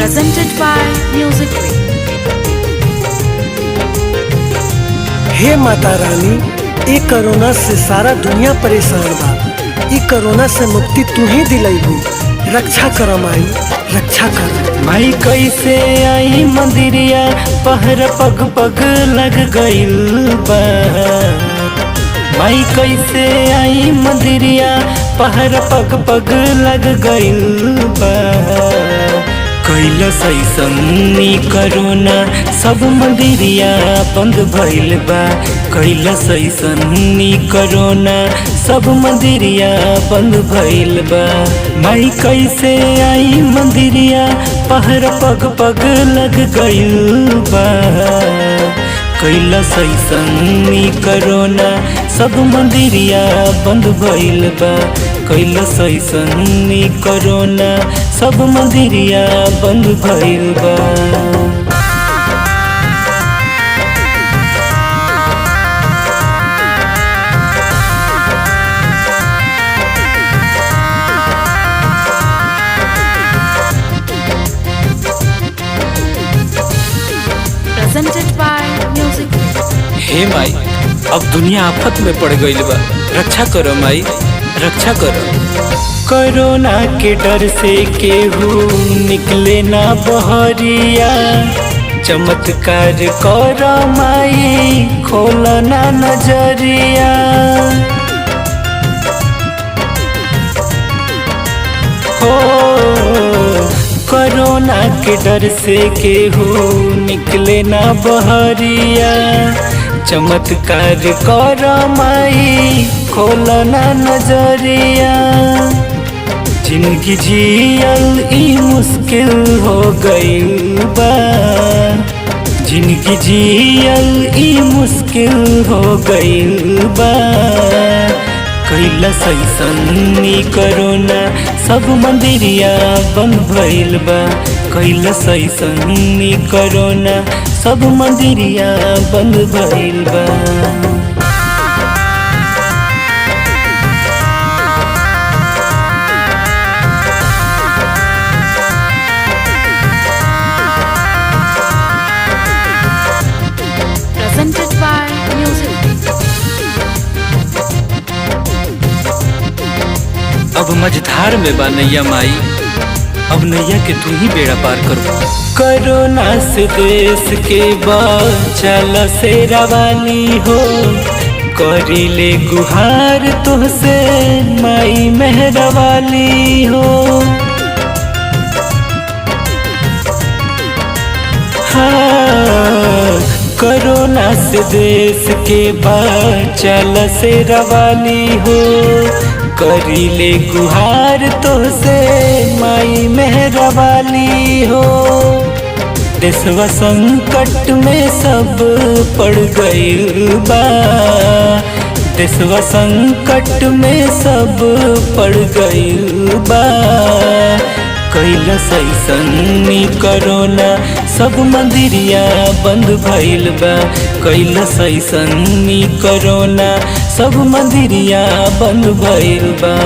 presented by Music Way। हे माता रानी, ई corona से सारा दुनिया परेशान बा। ई कोरोना से मुक्ति तू ही दिलैबू। रक्षा कर माई, रक्षा कर माई। कैसे आई मंदिरिया पहर पग पग लग गइल बा। माई कैसे आई मंदिरिया पहर पग पग लग गइल बा। कैलस ऐसनी कोरोना सब मंदिरिया बंद भइल बा। कैलस ऐसनी कोरोना सब मंदिरिया बंद भइल बा। माई कैसे आई मंदिरिया पहर पग पग लग गइल बा। कैलस ऐसनी कोरोना सब मंदिरिया बंद भइल बा। कैलस ऐसनी कोरोना सब मंदिरिया बंद भइल बा। presented by Music Way। हे माई, अब दुनिया आफत में पड़ गइल बा। रक्षा करो माई, रक्षा करो। कोरोना के डर से केहू निकले ना बहरिया। चमत्कार कर माई, खोलना नजरिया। हो कोरोना के डर से केहू निकले ना बहरिया। चमत्कार कर माई, खोलना नजरिया। जिंदगी जियल ई मुश्किल हो गइल बा। जिंदगी जियल ई मुश्किल हो गइल बा। कैलस ऐसनी कोरोना सब मंदिरिया बंद भइल बा। कैलस ऐसनी कोरोना सब मंदिरिया बंद भइल बा। presented by Music Way। अब मझधार में बा नैया माई, अब नैया के तू ही बेड़ा पार करो। कोरोना से देश के बचल से रवानी हो। करिले गुहार तुहसे माई मेहरवाली हो। हाँ, कोरोना से देश के बचल से रवानी हो। करिले गुहार तुहसे माई मेहरवाली हो। देशवा संकट में सब पड़ गइल बा। देशवा संकट में सब पड़ गइल बा। कैलस ऐसनी कोरोना सब मंदिरिया बंद भइल बा। कैलस ऐसनी कोरोना सब मंदिरिया बंद भइल बा।